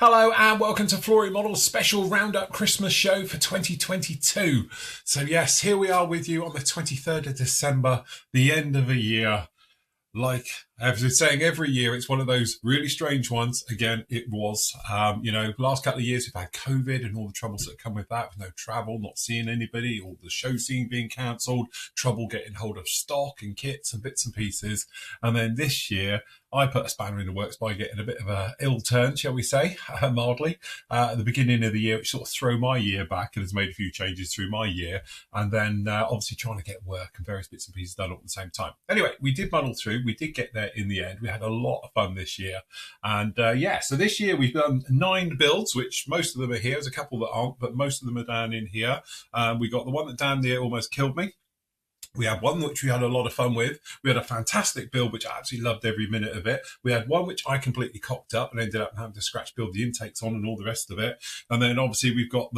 Hello and welcome to Flory Models special roundup Christmas show for 2022. So yes, here we are with you on the 23rd of December, the end of a year. Like I've been saying every year, it's one of those really strange ones. Again, it was, last couple of years we've had COVID and all the troubles that come with that, with no travel, not seeing anybody, all the show scene being cancelled, trouble getting hold of stock and kits and bits and pieces. And then this year, I put a spanner in the works by getting a bit of a ill turn, shall we say, mildly, at the beginning of the year, which sort of threw my year back and has made a few changes through my year. And then obviously trying to get work and various bits and pieces done all at the same time. Anyway, we did muddle through. We did get there in the end. We had a lot of fun this year. And so this year we've done 9 builds, which most of them are here. There's a couple that aren't, but most of them are down in here. We got the one that down there almost killed me. We had one which we had a lot of fun with. We had a fantastic build, which I absolutely loved every minute of it. We had one which I completely cocked up and ended up having to scratch build the intakes on and all the rest of it. And then obviously we've got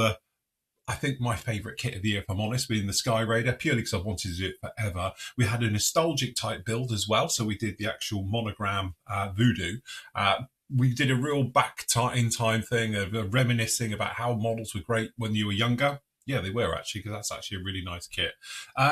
I think my favourite kit of the year, if I'm honest, being the Sky Raider, purely because I've wanted to do it forever. We had a nostalgic type build as well. So we did the actual monogram Voodoo. We did a real back in time thing of reminiscing about how models were great when you were younger. Yeah, they were actually, because that's actually a really nice kit.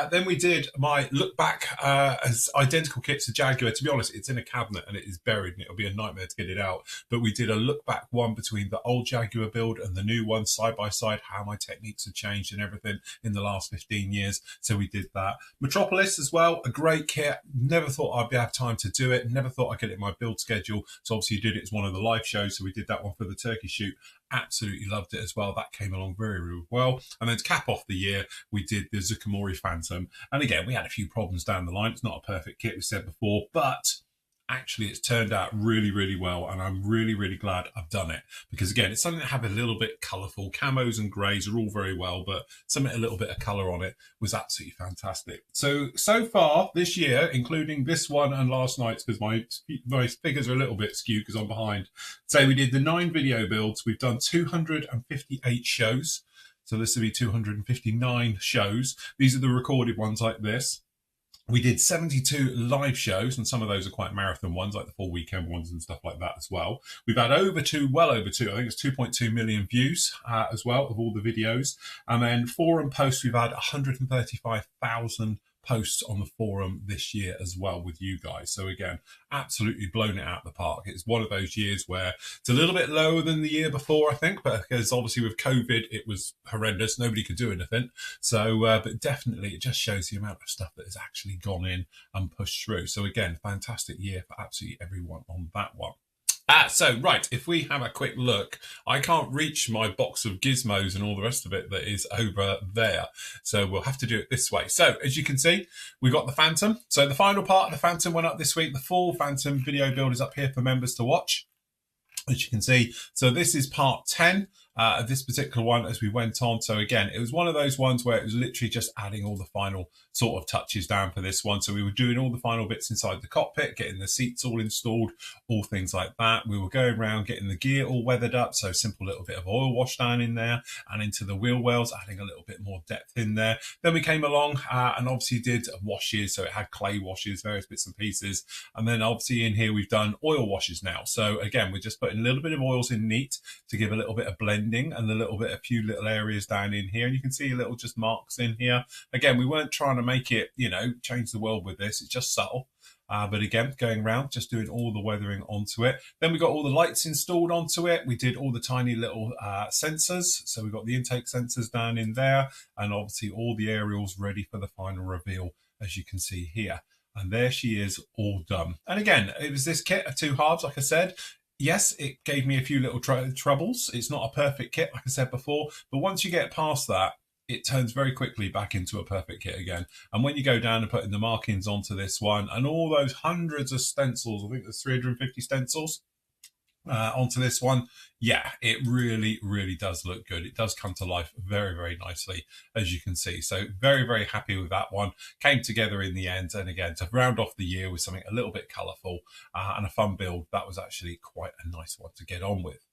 Then we did my look back as identical kits to Jaguar. To be honest, it's in a cabinet and it is buried and it'll be a nightmare to get it out. But we did a look back one between the old Jaguar build and the new one side by side, how my techniques have changed and everything in the last 15 years. So we did that. Metropolis as well, a great kit. Never thought I'd have time to do it. Never thought I'd get it in my build schedule. So obviously you did it as one of the live shows. So we did that one for the turkey shoot. Absolutely loved it as well. That came along very, very well. And then to cap off the year, we did the Zucchimori Phantom. And again, we had a few problems down the line. It's not a perfect kit, we said before, but actually it's turned out really, really well. And I'm really, really glad I've done it. Because again, it's something that have a little bit colourful. Camos and greys are all very well, but something a little bit of colour on it was absolutely fantastic. So far this year, including this one and last night's, because my figures are a little bit skewed because I'm behind. So we did the 9 video builds. We've done 258 shows. So this will be 259 shows. These are the recorded ones like this. We did 72 live shows, and some of those are quite marathon ones, like the full weekend ones and stuff like that as well. We've had well over 2, I think it's 2.2 million views as well of all the videos. And then forum posts, we've had 135,000 posts on the forum this year as well with you guys. So again, absolutely blown it out of the park. It's one of those years where it's a little bit lower than the year before, I think, but because obviously with COVID, it was horrendous. Nobody could do anything. So, but definitely it just shows the amount of stuff that has actually gone in and pushed through. So again, fantastic year for absolutely everyone on that one. Right, if we have a quick look, I can't reach my box of gizmos and all the rest of it that is over there. So we'll have to do it this way. So as you can see, we got the Phantom. So the final part of the Phantom went up this week. The full Phantom video build is up here for members to watch, as you can see. So this is part 10 of this particular one as we went on. So again, it was one of those ones where it was literally just adding all the final sort of touches down for this one. So we were doing all the final bits inside the cockpit, getting the seats all installed, all things like that. We were going around getting the gear all weathered up. So simple little bit of oil wash down in there and into the wheel wells, adding a little bit more depth in there. Then we came along and obviously did washes. So it had clay washes, various bits and pieces. And then obviously in here, we've done oil washes now. So again, we're just putting a little bit of oils in neat to give a little bit of blend and a few little areas down in here, and you can see a little just marks in here. Again, we weren't trying to make it, change the world with this. It's just subtle. But again, going around, just doing all the weathering onto it. Then we got all the lights installed onto it. We did all the tiny little sensors. So we got the intake sensors down in there, and obviously all the aerials ready for the final reveal, as you can see here. And there she is, all done. And again, it was this kit of 2 halves, like I said. Yes, it gave me a few little troubles. It's not a perfect kit, like I said before, but once you get past that, it turns very quickly back into a perfect kit again. And when you go down and putting the markings onto this one and all those hundreds of stencils, I think there's 350 stencils onto this one, yeah, it really, really does look good. It does come to life very, very nicely, as you can see. So very, very happy with that one. Came together in the end. And again, to round off the year with something a little bit colourful and a fun build, that was actually quite a nice one to get on with.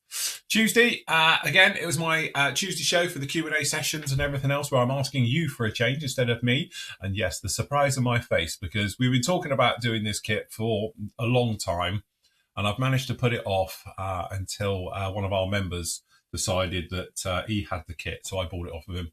Tuesday, again, it was my Tuesday show for the Q&A sessions and everything else, where I'm asking you for a change instead of me. And yes, the surprise on my face, because we've been talking about doing this kit for a long time. and I've managed to put it off until one of our members decided that he had the kit, so I bought it off of him.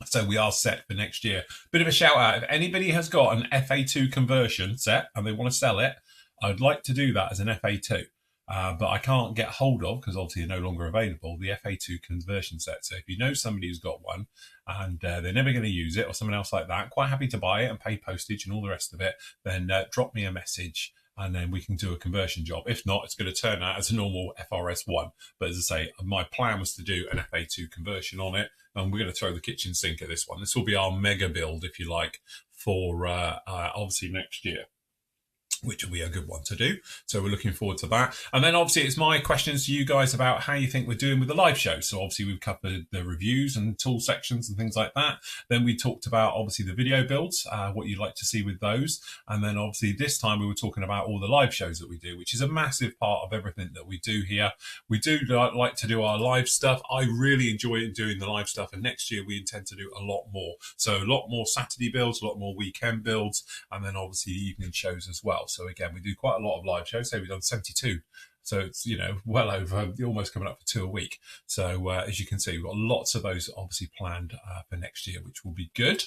So we are set for next year. Bit of a shout out, if anybody has got an FA2 conversion set and they want to sell it, I'd like to do that as an FA2. But I can't get hold of, because obviously they're no longer available, the FA2 conversion set. So if you know somebody who's got one and they're never going to use it, or someone else like that, quite happy to buy it and pay postage and all the rest of it, then drop me a message and then we can do a conversion job. If not, it's going to turn out as a normal FRS1. But as I say, my plan was to do an FA2 conversion on it, and we're going to throw the kitchen sink at this one. This will be our mega build, if you like, for obviously next year, which will be a good one to do. So we're looking forward to that. And then obviously it's my questions to you guys about how you think we're doing with the live show. So obviously we've covered the reviews and tool sections and things like that. Then we talked about obviously the video builds, what you'd like to see with those. And then obviously this time we were talking about all the live shows that we do, which is a massive part of everything that we do here. We do like to do our live stuff. I really enjoy doing the live stuff. And next year we intend to do a lot more. So a lot more Saturday builds, a lot more weekend builds, and then obviously the evening shows as well. So again, we do quite a lot of live shows. So we've done 72. So it's, well over, almost coming up for 2 a week. So as you can see, we've got lots of those obviously planned for next year, which will be good.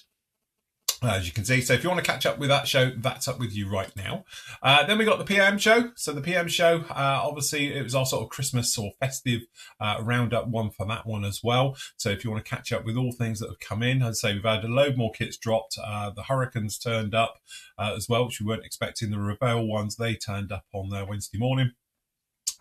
As you can see, so if you want to catch up with that show, that's up with you right now. Then we got the PM show. So the PM show, obviously, it was our sort of Christmas or festive roundup one for that one as well. So if you want to catch up with all things that have come in, I'd say we've had a load more kits dropped. The Hurricanes turned up as well, which we weren't expecting. The Rebel ones, they turned up on Wednesday morning.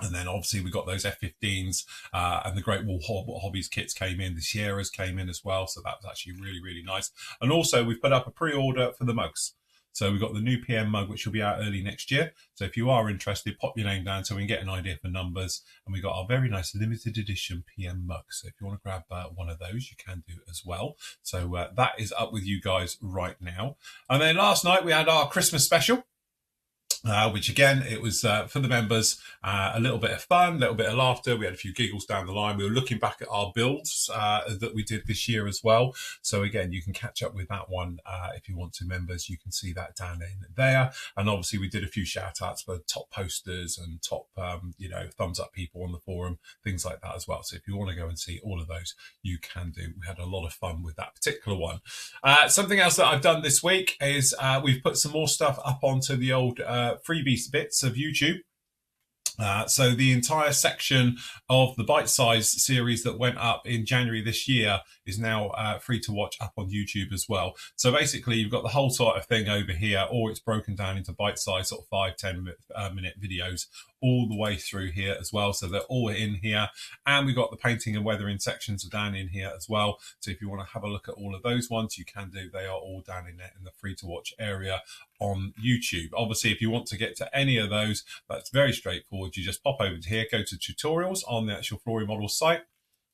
And then obviously we got those F-15s and the Great Wall Hobbies kits came in. The Sierras came in as well. So that was actually really, really nice. And also we've put up a pre-order for the mugs. So we've got the new PM mug, which will be out early next year. So if you are interested, pop your name down so we can get an idea for numbers. And we've got our very nice limited edition PM mug. So if you want to grab one of those, you can do as well. So that is up with you guys right now. And then last night we had our Christmas special. Which again, it was for the members, a little bit of fun, a little bit of laughter. We had a few giggles down the line. We were looking back at our builds that we did this year as well. So again, you can catch up with that one if you want to, members. You can see that down in there. And obviously we did a few shout outs for top posters and top, thumbs up people on the forum, things like that as well. So if you want to go and see all of those, you can do. We had a lot of fun with that particular one. Something else that I've done this week is we've put some more stuff up onto the old freebie bits of YouTube. So the entire section of the Bitesize series that went up in January this year is now free to watch up on YouTube as well. So basically you've got the whole sort of thing over here, or it's broken down into bite-sized sort of 5-10 minute videos all the way through here as well. So they're all in here. And we've got the painting and weathering sections down in here as well. So if you want to have a look at all of those ones, you can do. They are all down in there in the free to watch area on YouTube. Obviously, if you want to get to any of those, that's very straightforward. You just pop over to here, go to tutorials on the actual Flory Models site.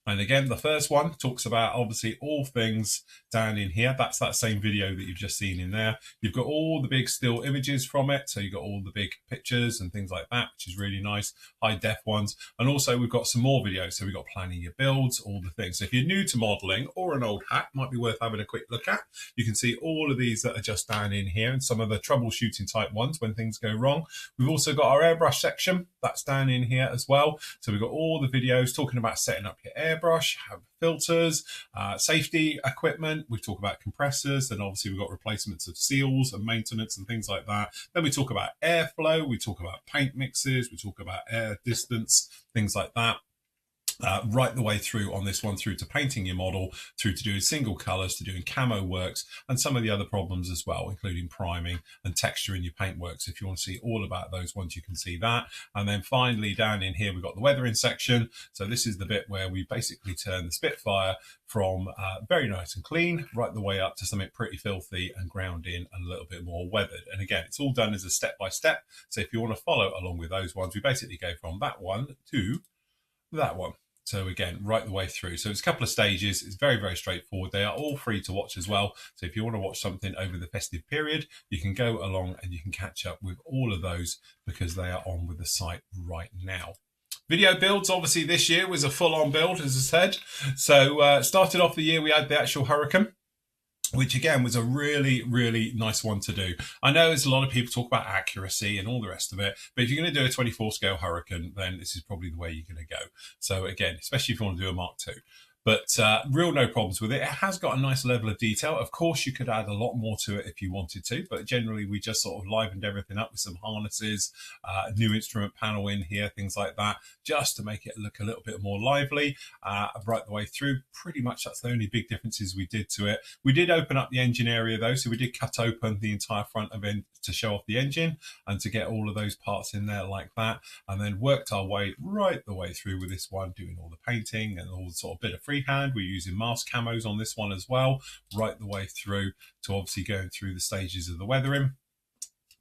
And again, the first one talks about obviously all things down in here. That's that same video that you've just seen in there. You've got all the big still images from it. So you've got all the big pictures and things like that, which is really nice, high def ones. And also we've got some more videos. So we've got planning your builds, all the things. So if you're new to modeling or an old hat, might be worth having a quick look at. You can see all of these that are just down in here and some of the troubleshooting type ones when things go wrong. We've also got our airbrush section. That's down in here as well. So we've got all the videos talking about setting up your airbrush, have filters, safety equipment. We talk about compressors, and obviously we've got replacements of seals and maintenance and things like that. Then we talk about airflow, we talk about paint mixes, we talk about air distance, things like that. Right the way through on this one, through to painting your model, through to doing single colors, to doing camo works, and some of the other problems as well, including priming and texture in your paint works. If you want to see all about those ones, you can see that. And then finally down in here, we've got the weathering section. So this is the bit where we basically turn the Spitfire from very nice and clean right the way up to something pretty filthy and ground in and a little bit more weathered. And again, it's all done as a step-by-step. So if you want to follow along with those ones, we basically go from that one to that one. So again, right the way through. So it's a couple of stages. It's very, very straightforward. They are all free to watch as well. So if you want to watch something over the festive period, you can go along and you can catch up with all of those because they are on with the site right now. Video builds, obviously this year was a full-on build, as I said. So started off the year, we had the actual Hurricane. which again was a really, really nice one to do. I know there's a lot of people talk about accuracy and all the rest of it, but if you're going to do a 24 scale Hurricane, then this is probably the way you're going to go. So again, especially if you want to do a Mark II. But real no problems with it. It has got a nice level of detail. Of course, you could add a lot more to it if you wanted to, but generally we just sort of livened everything up with some harnesses, a new instrument panel in here, things like that, just to make it look a little bit more lively right the way through. Pretty much that's the only big differences we did to it. We did open up the engine area though, so we did cut open the entire front of it to show off the engine and to get all of those parts in there like that, and then worked our way right the way through with this one, doing all the painting and all the sort of bit of freehand. We're using mask camos on this one as well, right the way through to obviously going through the stages of the weathering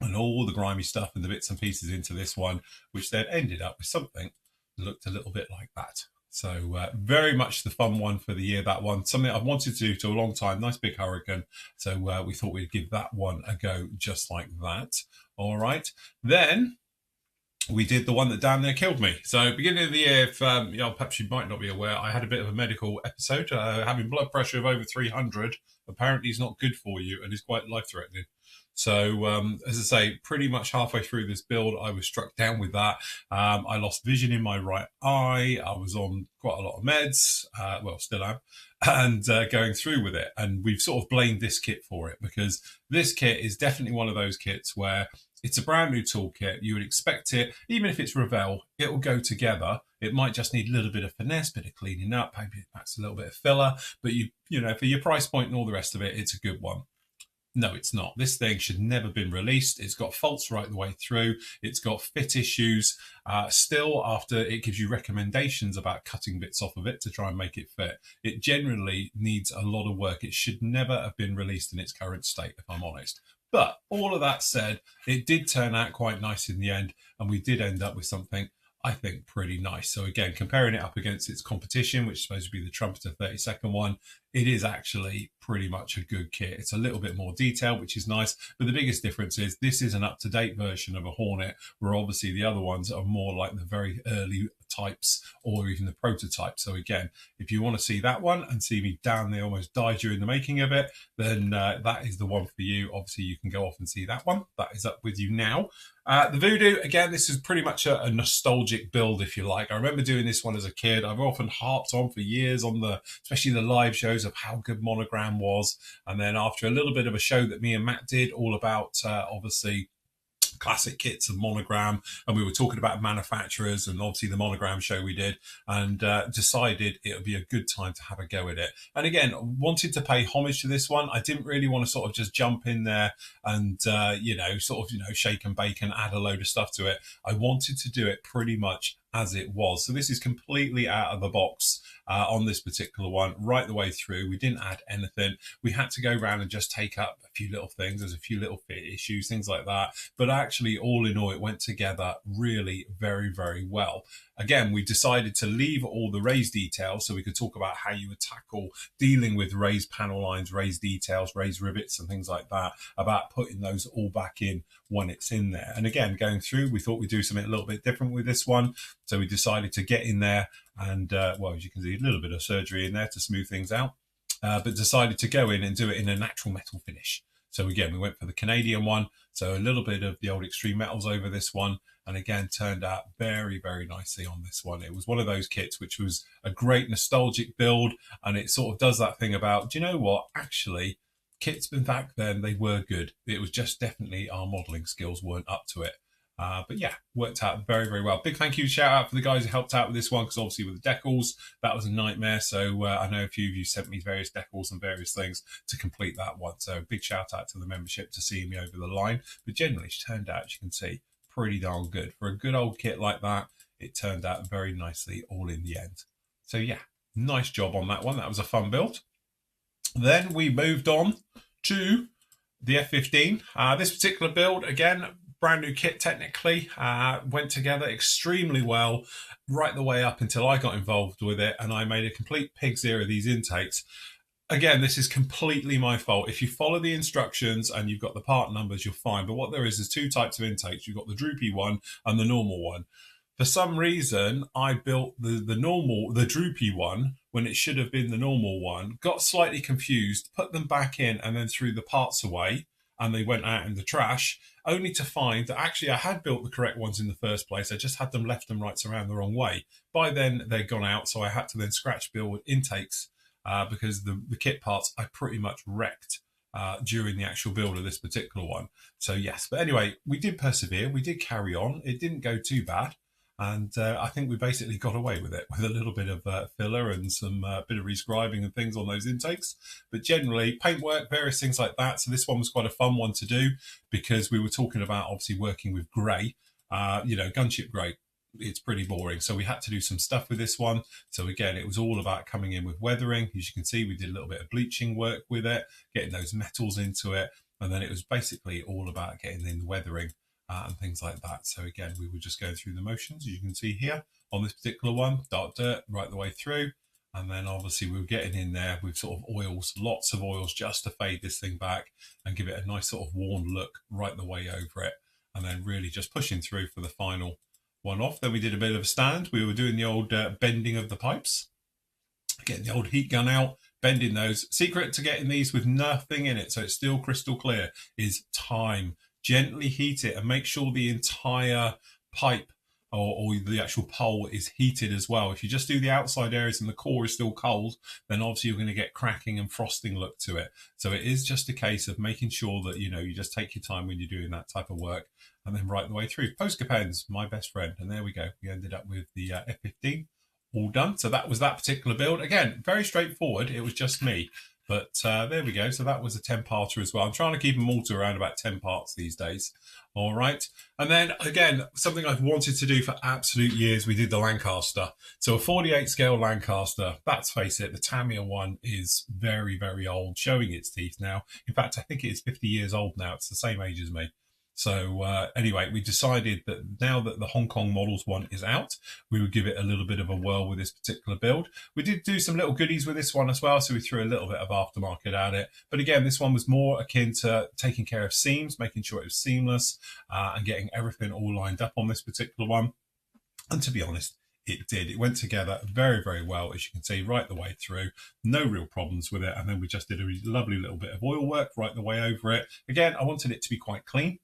and all the grimy stuff and the bits and pieces into this one, which then ended up with something that looked a little bit like that. So very much the fun one for the year, that one. Something I've wanted to do for a long time. Nice big Hurricane. So we thought we'd give that one a go just like that. All right. Then we did the one that damn near killed me. So beginning of the year, if perhaps you might not be aware, I had a bit of a medical episode. Having blood pressure of over 300 apparently is not good for you and is quite life-threatening. So, as I say, pretty much halfway through this build, I was struck down with that. I lost vision in my right eye. I was on quite a lot of meds, still am, and going through with it. And we've sort of blamed this kit for it, because this kit is definitely one of those kits where it's a brand new toolkit. You would expect it, even if it's Revell, it will go together. It might just need a little bit of finesse, bit of cleaning up, maybe perhaps a little bit of filler. But you know, for your price point and all the rest of it, it's a good one. No, it's not. This thing should never have been released. It's got faults right the way through. It's got fit issues. Still, after it gives you recommendations about cutting bits off of it to try and make it fit, it generally needs a lot of work. It should never have been released in its current state, if I'm honest. But all of that said, it did turn out quite nice in the end, and we did end up with something I think pretty nice. So again, comparing it up against its competition, which is supposed to be the Trumpeter 32nd one, it is actually pretty much a good kit. It's a little bit more detailed, which is nice. But the biggest difference is this is an up-to-date version of a Hornet, where obviously the other ones are more like the very early types or even the prototype. So again, if you want to see that one and see me down there almost die during the making of it, then that is the one for you. Obviously, you can go off and see that one. That is up with you now. The Voodoo, again, this is pretty much a nostalgic build, if you like. I remember doing this one as a kid. I've often harped on for years on especially the live shows of how good Monogram was. And then after a little bit of a show that me and Matt did all about, obviously, classic kits and Monogram, and we were talking about manufacturers and obviously the Monogram show we did, and decided it would be a good time to have a go at it. And again, wanted to pay homage to this one. I didn't really want to sort of just jump in there and shake and bake and add a load of stuff to it. I wanted to do it pretty much as it was. So this is completely out of the box on this particular one, right the way through. We didn't add anything. We had to go around and just take up a few little things. There's a few little fit issues, things like that. But actually, all in all, it went together really very, very well. Again, we decided to leave all the raised details so we could talk about how you would tackle dealing with raised panel lines, raised details, raised rivets and things like that, about putting those all back in when it's in there. And again, going through, we thought we'd do something a little bit different with this one. So we decided to get in there and, as you can see, a little bit of surgery in there to smooth things out, but decided to go in and do it in a natural metal finish. So again, we went for the Canadian one. So a little bit of the old extreme metals over this one. And again, turned out very, very nicely on this one. It was one of those kits which was a great nostalgic build. And it sort of does that thing about, do you know what? Actually, kits back then, they were good. It was just definitely our modelling skills weren't up to it. But yeah, worked out very, very well. Big thank you, shout out for the guys who helped out with this one, because obviously with the decals, that was a nightmare. So I know a few of you sent me various decals and various things to complete that one. So big shout out to the membership to seeing me over the line. But generally, it's turned out, as you can see, pretty darn good. For a good old kit like that, it turned out very nicely all in the end. So yeah, nice job on that one. That was a fun build. Then we moved on to the F15. This particular build, again, brand new kit technically, went together extremely well right the way up until I got involved with it, and I made a complete pig's ear of these intakes. Again, this is completely my fault. If you follow the instructions and you've got the part numbers, you're fine. But what there is two types of intakes. You've got the droopy one and the normal one. For some reason, I built the droopy one when it should have been the normal one, got slightly confused, put them back in and then threw the parts away and they went out in the trash, only to find that actually I had built the correct ones in the first place. I just had them left and rights around the wrong way. By then, they'd gone out, so I had to then scratch build intakes because the kit parts I pretty much wrecked during the actual build of this particular one. So yes, but anyway, we did persevere. We did carry on. It didn't go too bad. And I think we basically got away with it with a little bit of filler and some bit of rescribing and things on those intakes. But generally, paintwork, various things like that. So this one was quite a fun one to do because we were talking about obviously working with grey, gunship grey. It's pretty boring. So we had to do some stuff with this one. So again, it was all about coming in with weathering. As you can see, we did a little bit of bleaching work with it, getting those metals into it. And then it was basically all about getting in the weathering and things like that. So again, we were just going through the motions, as you can see here on this particular one, dark dirt right the way through. And then obviously we were getting in there with sort of oils, lots of oils just to fade this thing back and give it a nice sort of worn look right the way over it. And then really just pushing through for the final one off. Then we did a bit of a stand. We were doing the old bending of the pipes, getting the old heat gun out, bending those. Secret to getting these with nothing in it, so it's still crystal clear, is time. Gently heat it and make sure the entire pipe or the actual pole is heated as well. If you just do the outside areas and the core is still cold, then obviously you're going to get cracking and frosting look to it. So it is just a case of making sure that, you just take your time when you're doing that type of work and then right the way through. Posker pens, my best friend. And there we go. We ended up with the F15 all done. So that was that particular build. Again, very straightforward. It was just me. But there we go. So that was a 10-parter as well. I'm trying to keep them all to around about 10 parts these days. All right. And then, again, something I've wanted to do for absolute years, we did the Lancaster. So a 48 scale Lancaster, let's face it, the Tamiya one is very, very old, showing its teeth now. In fact, I think it is 50 years old now. It's the same age as me. So anyway, we decided that now that the Hong Kong Models one is out, we would give it a little bit of a whirl with this particular build. We did do some little goodies with this one as well, so we threw a little bit of aftermarket at it. But again, this one was more akin to taking care of seams, making sure it was seamless and getting everything all lined up on this particular one. And to be honest, it did. It went together very, very well, as you can see, right the way through. No real problems with it. And then we just did a lovely little bit of oil work right the way over it. Again, I wanted it to be quite clean.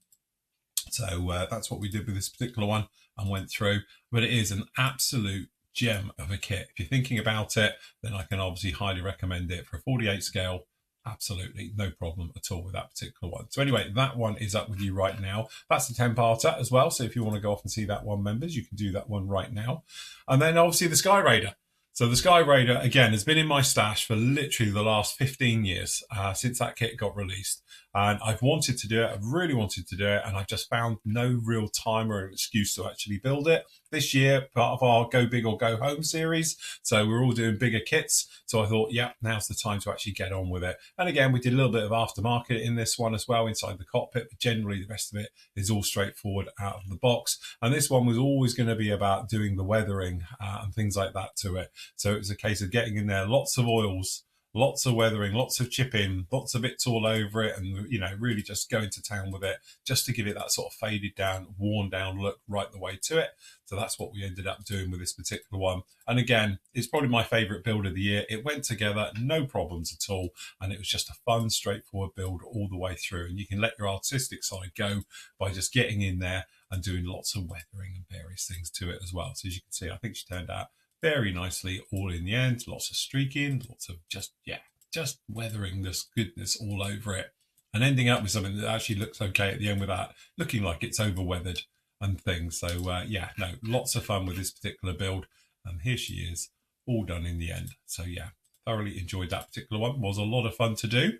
So that's what we did with this particular one and went through. But it is an absolute gem of a kit. If you're thinking about it, then I can obviously highly recommend it for a 48 scale. Absolutely no problem at all with that particular one. So anyway, that one is up with you right now. That's a 10-parter as well. So if you want to go off and see that one, members, you can do that one right now. And then obviously the Sky Raider. So the Sky Raider, again, has been in my stash for literally the last 15 years since that kit got released. And I've wanted to do it. I've really wanted to do it. And I've just found no real time or an excuse to actually build it. This year, part of our Go Big or Go Home series. So we're all doing bigger kits. So I thought, yeah, now's the time to actually get on with it. And again, we did a little bit of aftermarket in this one as well inside the cockpit. But generally, the rest of it is all straightforward out of the box. And this one was always going to be about doing the weathering and things like that to it. So it was a case of getting in there lots of oils, lots of weathering, lots of chipping, lots of bits all over it, and really just going to town with it just to give it that sort of faded down, worn down look right the way to it. So that's what we ended up doing with this particular one. And again, it's probably my favorite build of the year. It went together, no problems at all, and it was just a fun, straightforward build all the way through. And you can let your artistic side go by just getting in there and doing lots of weathering and various things to it as well. So as you can see, I think she turned out very nicely all in the end. Lots of streaking, lots of just weathering this goodness all over it and ending up with something that actually looks okay at the end without looking like it's over weathered and things. So lots of fun with this particular build, and here she is all done in the end. So yeah, thoroughly enjoyed that particular one. Was a lot of fun to do.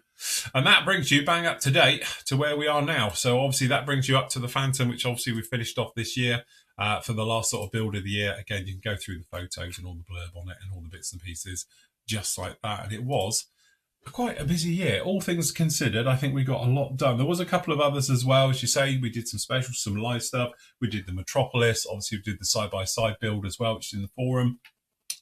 And that brings you bang up to date to where we are now. So obviously that brings you up to the Phantom, which obviously we finished off this year for the last sort of build of the year. Again, you can go through the photos and all the blurb on it and all the bits and pieces just like that. And it was quite a busy year. All things considered, I think we got a lot done. There was a couple of others as well. As you say, we did some specials, some live stuff. We did the Metropolis. Obviously, we did the side-by-side build as well, which is in the forum.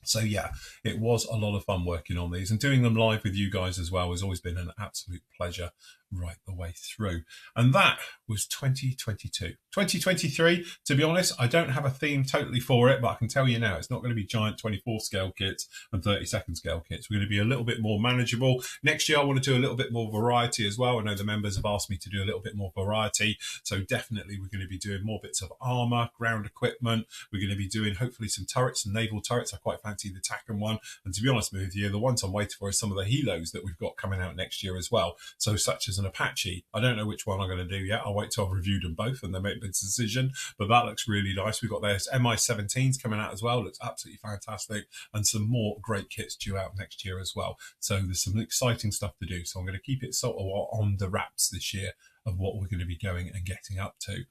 So yeah, it was a lot of fun working on these, and doing them live with you guys as well has always been an absolute pleasure right the way through. And that was 2022. 2023, to be honest, I don't have a theme totally for it, but I can tell you now, it's not going to be giant 24 scale kits and 30-second scale kits. We're going to be a little bit more manageable. Next year, I want to do a little bit more variety as well. I know the members have asked me to do a little bit more variety. So definitely we're going to be doing more bits of armor, ground equipment. We're going to be doing hopefully some turrets and naval turrets. I quite fancy the Taken one. And to be honest with you, the ones I'm waiting for is some of the helos that we've got coming out next year as well. So such as an Apache. I don't know which one I'm going to do yet. I'll wait till I've reviewed them both and then make the decision. But that looks really nice. We've got those Mi-17s coming out as well. Looks absolutely fantastic. And some more great kits due out next year as well. So there's some exciting stuff to do. So I'm going to keep it sort of on the wraps this year of what we're going to be going and getting up to.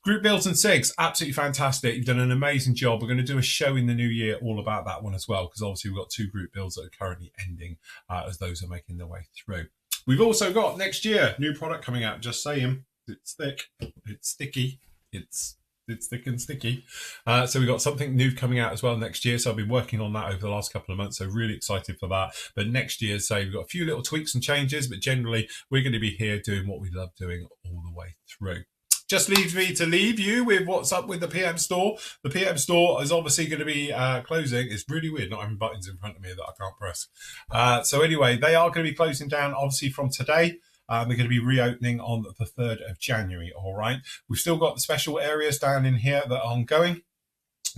Group builds and SIGs, absolutely fantastic. You've done an amazing job. We're going to do a show in the new year all about that one as well, because obviously we've got 2 group builds that are currently ending as those are making their way through. We've also got next year, new product coming out, just saying. It's thick, it's sticky, it's thick and sticky. So we've got something new coming out as well next year. So I've been working on that over the last couple of months. So really excited for that. But next year, say we've got a few little tweaks and changes, but generally we're going to be here doing what we love doing all the way through. Just leaves me to leave you with what's up with the PM store. The PM store is obviously going to be closing. It's really weird not having buttons in front of me that I can't press. So anyway, they are going to be closing down obviously from today. They're going to be reopening on the 3rd of January, all right? We've still got the special areas down in here that are ongoing.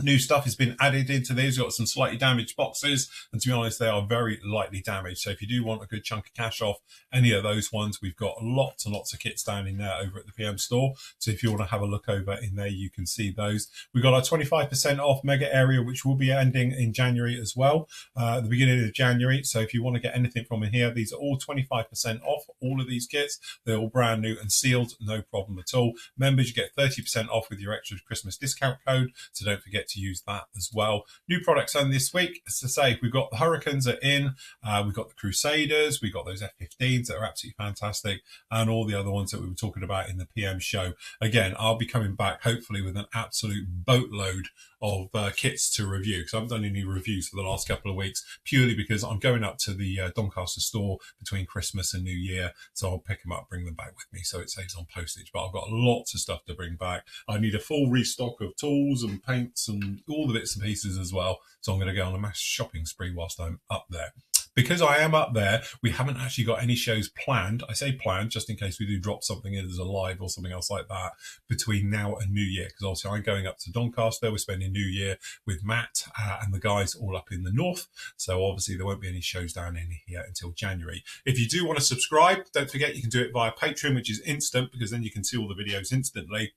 New stuff has been added into these. We've got some slightly damaged boxes, and to be honest, they are very lightly damaged. So if you do want a good chunk of cash off any of those ones, we've got lots and lots of kits down in there over at the PM store. So if you want to have a look over in there, you can see those. We've got our 25% off mega area, which will be ending in January as well, the beginning of January. So if you want to get anything from in here, these are all 25% off, all of these kits. They're all brand new and sealed, no problem at all. Members, you get 30% off with your extra Christmas discount code, so don't forget to use that as well. New products on this week, as I say, we've got the Hurricanes are in, we've got the Crusaders, we've got those F-15s that are absolutely fantastic, and all the other ones that we were talking about in the PM show. Again, I'll be coming back hopefully with an absolute boatload of kits to review, because I haven't done any reviews for the last couple of weeks, purely because I'm going up to the Doncaster store between Christmas and New Year, so I'll pick them up, bring them back with me, so it saves on postage. But I've got lots of stuff to bring back. I need a full restock of tools and paints and all the bits and pieces as well, so I'm going to go on a mass shopping spree whilst I'm up there. Because I am up there, we haven't actually got any shows planned. I say planned just in case we do drop something in as a live or something else like that between now and New Year. Because obviously I'm going up to Doncaster. We're spending New Year with Matt and the guys all up in the north. So obviously there won't be any shows down in here until January. If you do want to subscribe, don't forget you can do it via Patreon, which is instant, because then you can see all the videos instantly.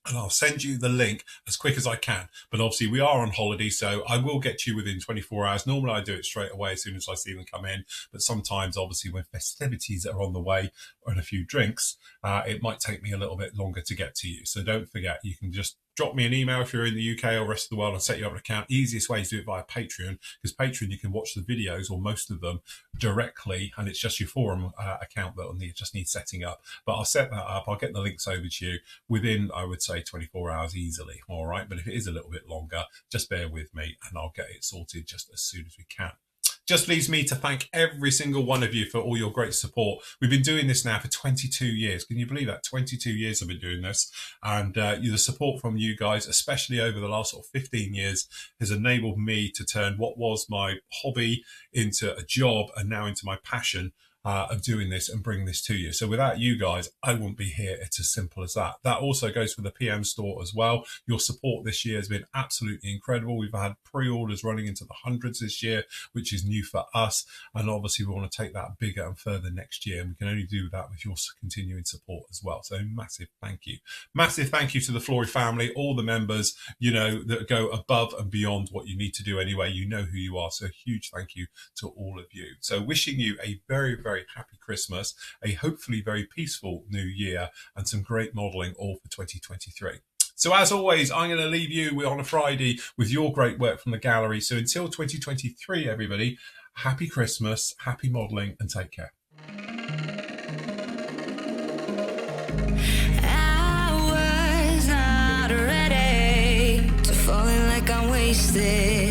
And I'll send you the link as quick as I can. But obviously we are on holiday, so I will get you within 24 hours. Normally I do it straight away as soon as I see them come in. But sometimes, obviously, when festivities are on the way and a few drinks, it might take me a little bit longer to get to you. So don't forget, you can just drop me an email if you're in the UK or rest of the world and set you up an account. Easiest way is to do it via Patreon, because Patreon, you can watch the videos or most of them directly, and it's just your forum account that just needs setting up. But I'll set that up. I'll get the links over to you within, I would say, 24 hours easily. All right. But if it is a little bit longer, just bear with me and I'll get it sorted just as soon as we can. Just leaves me to thank every single one of you for all your great support. We've been doing this now for 22 years. Can you believe that? 22 years I've been doing this. And the support from you guys, especially over the last sort of 15 years, has enabled me to turn what was my hobby into a job and now into my passion of doing this and bringing this to you. So without you guys, I wouldn't be here. It's as simple as that. That also goes for the PM store as well. Your support this year has been absolutely incredible. We've had pre-orders running into the hundreds this year, which is new for us. And obviously we want to take that bigger and further next year. And we can only do that with your continuing support as well. So massive thank you. Massive thank you to the Flory family, all the members, you know, that go above and beyond what you need to do anyway. You know who you are. So a huge thank you to all of you. So wishing you a very, very happy Christmas, a hopefully very peaceful new year, and some great modelling all for 2023. So as always, I'm going to leave you on a Friday with your great work from the gallery. So until 2023, everybody, happy Christmas, happy modelling, and take care. I was not ready to falling like I'm wasted.